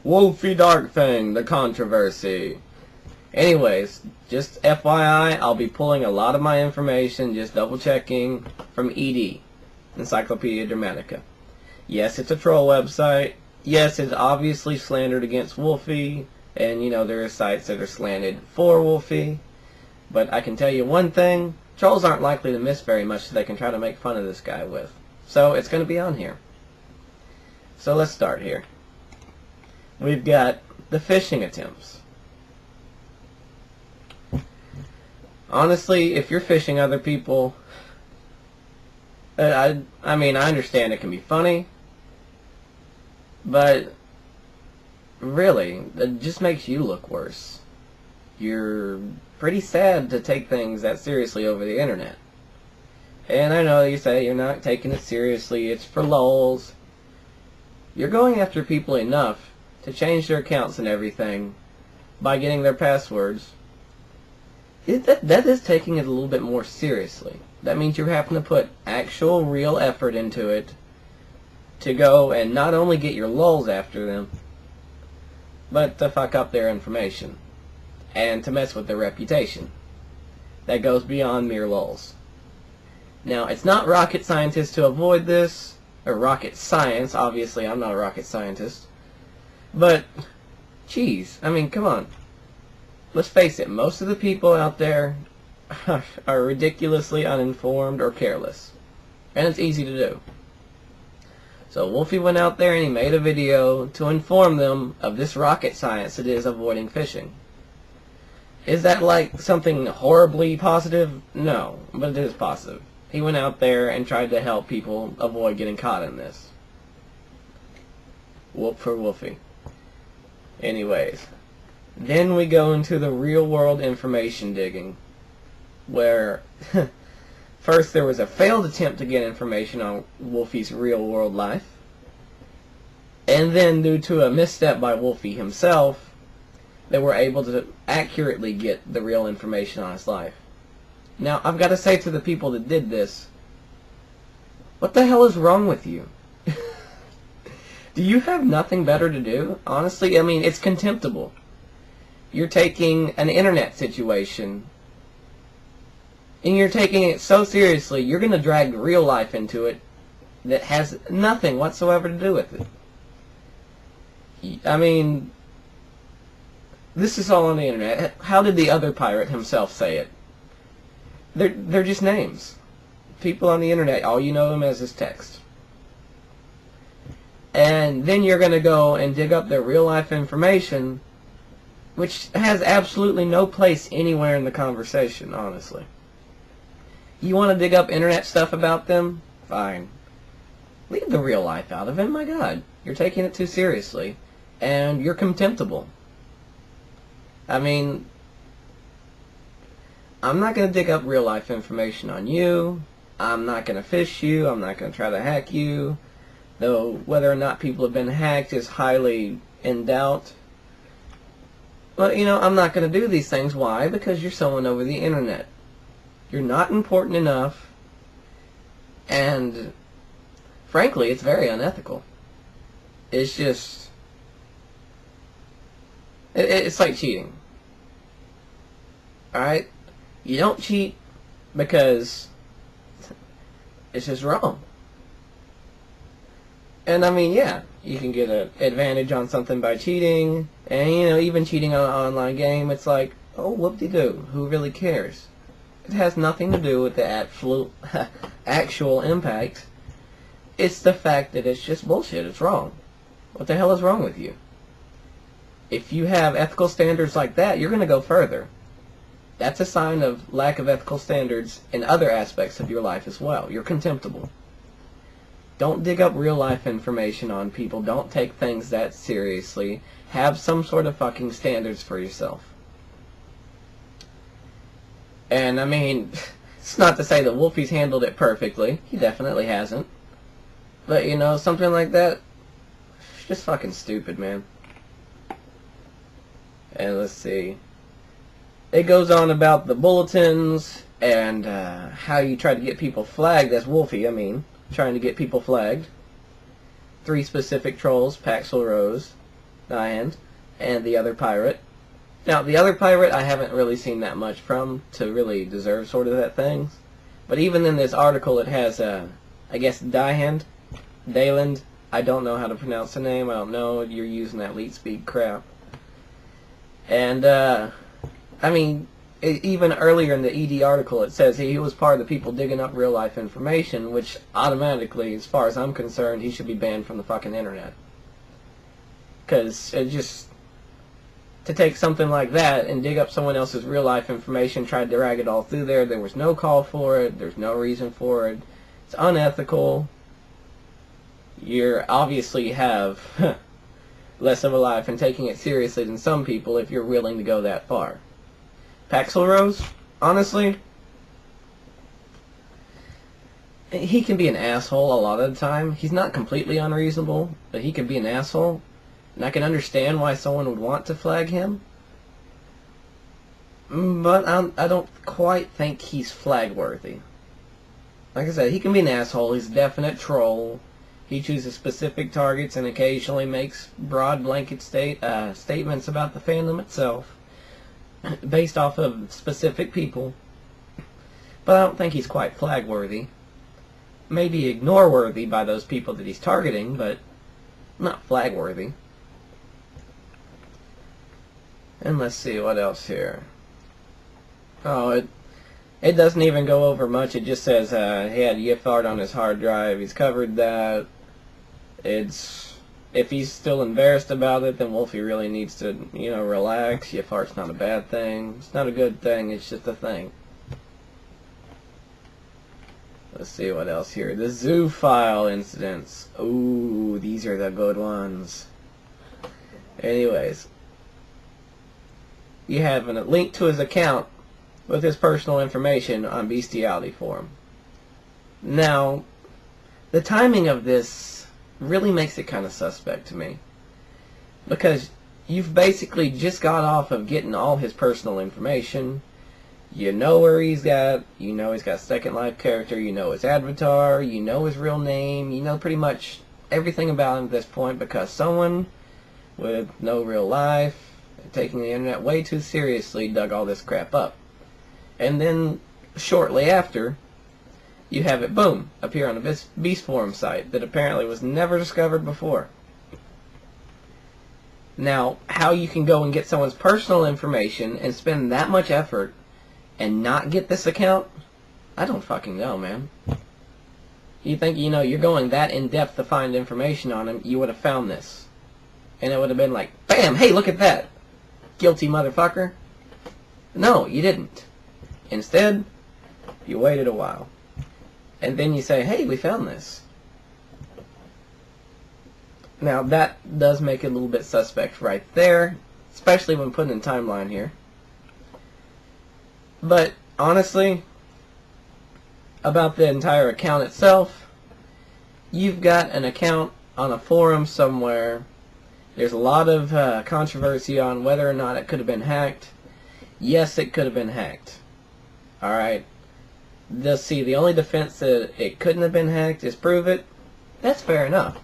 Wolfeedarkfang, the controversy. Anyways, just FYI, I'll be pulling a lot of my information, just double checking, from ED, Encyclopedia Dramatica. Yes, it's a troll website. Yes, it's obviously slandered against Wolfie, and there are sites that are slanted for Wolfie. But I can tell you one thing, trolls aren't likely to miss very much that they can try to make fun of this guy with. So it's going to be on here. So let's start here. We've got the phishing attempts. Honestly, if you're phishing other people, I mean, I understand it can be funny, but really, it just makes you look worse. You're pretty sad to take things that seriously over the internet. And I know you say you're not taking it seriously, it's for lulz. You're going after people enough to change their accounts and everything by getting their passwords. That is taking it a little bit more seriously. That means you're having to put actual real effort into it to go and not only get your lulz after them, but to fuck up their information and to mess with their reputation. That goes beyond mere lulz. Now, it's not rocket scientist to avoid this, or rocket science. Obviously, I'm not a rocket scientist. But, geez, I mean, come on. Let's face it, most of the people out there are ridiculously uninformed or careless. And it's easy to do. So Wolfie went out there and he made a video to inform them of this rocket science that is avoiding phishing. Is that like something horribly positive? No, but it is positive. He went out there and tried to help people avoid getting caught in this. Whoop for Wolfie. Anyways, then we go into the real world information digging, where first there was a failed attempt to get information on Wolfie's real world life, and then due to a misstep by Wolfie himself, they were able to accurately get the real information on his life. Now, I've got to say to the people that did this, what the hell is wrong with you? Do you have nothing better to do? Honestly, I mean, it's contemptible. You're taking an internet situation, and you're taking it so seriously, you're going to drag real life into it that has nothing whatsoever to do with it. I mean, this is all on the internet. How did the other pirate himself say it? They're just names. People on the internet, all you know them as is text. And then you're going to go and dig up their real life information, which has absolutely no place anywhere in the conversation, honestly. You want to dig up internet stuff about them? Fine. Leave the real life out of it. My God, you're taking it too seriously, and you're contemptible. I mean, I'm not going to dig up real life information on you. I'm not going to phish you. I'm not going to try to hack you. Though whether or not people have been hacked is highly in doubt. But, I'm not going to do these things. Why? Because you're someone over the internet. You're not important enough. And, frankly, it's very unethical. It's just... It's like cheating. Alright? You don't cheat because it's just wrong. And I mean, yeah, you can get an advantage on something by cheating, and even cheating on an online game, it's like, oh, whoop-de-doo, who really cares? It has nothing to do with the actual impact. It's the fact that it's just bullshit, it's wrong. What the hell is wrong with you? If you have ethical standards like that, you're going to go further. That's a sign of lack of ethical standards in other aspects of your life as well. You're contemptible. Don't dig up real life information on people. Don't take things that seriously. Have some sort of fucking standards for yourself. And I mean, it's not to say that Wolfie's handled it perfectly. He definitely hasn't. But something like that, it's just fucking stupid, man. And let's see. It goes on about the bulletins and how you try to get people flagged. That's Wolfie, I mean. Trying to get people flagged. 3 specific trolls, Paxel Rose. Die-Hand, and the other pirate. Now, the other pirate I haven't really seen that much from to really deserve sort of that thing. But even in this article it has, I guess, Die-Hand, Dayland. I don't know how to pronounce the name. I don't know. You're using that leet speak crap. And, I mean, even earlier in the ED article it says he was part of the people digging up real-life information, which automatically, as far as I'm concerned, he should be banned from the fucking internet. Because it just... To take something like that and dig up someone else's real-life information, try to drag it all through there, there was no call for it, there's no reason for it, it's unethical. You obviously have less of a life and taking it seriously than some people if you're willing to go that far. Paxel Rose, honestly, he can be an asshole a lot of the time. He's not completely unreasonable, but he can be an asshole. And I can understand why someone would want to flag him. But I don't quite think he's flag-worthy. Like I said, he can be an asshole. He's a definite troll. He chooses specific targets and occasionally makes broad blanket statements about the fandom itself based off of specific people. But I don't think he's quite flag-worthy. Maybe ignore-worthy by those people that he's targeting, but not flag-worthy. And let's see what else here. Oh, it doesn't even go over much. It just says he had Yiffard on his hard drive. He's covered that. If he's still embarrassed about it, then Wolfie really needs to, relax. Yiffard's not a bad thing. It's not a good thing. It's just a thing. Let's see what else here. The zoo file incidents. Ooh, these are the good ones. Anyways. You have a link to his account with his personal information on Bestiality Forum. Now, the timing of this really makes it kind of suspect to me. Because you've basically just got off of getting all his personal information. You know where he's at. You know he's got Second Life character. You know his avatar. You know his real name. You know pretty much everything about him at this point because someone with no real life, taking the internet way too seriously, dug all this crap up. And then, shortly after, you have it, boom, appear on a Beast Forum site that apparently was never discovered before. Now, how you can go and get someone's personal information and spend that much effort and not get this account, I don't fucking know, man. You think, you're going that in-depth to find information on him, you would have found this. And it would have been like, bam, hey, look at that. Guilty motherfucker. No, you didn't. Instead, you waited a while. And then you say, hey, we found this. Now, that does make it a little bit suspect right there, especially when put in timeline here. But, honestly, about the entire account itself, you've got an account on a forum somewhere. There's a lot of controversy on whether or not it could have been hacked. Yes, it could have been hacked. Alright. The only defense that it couldn't have been hacked is prove it. That's fair enough.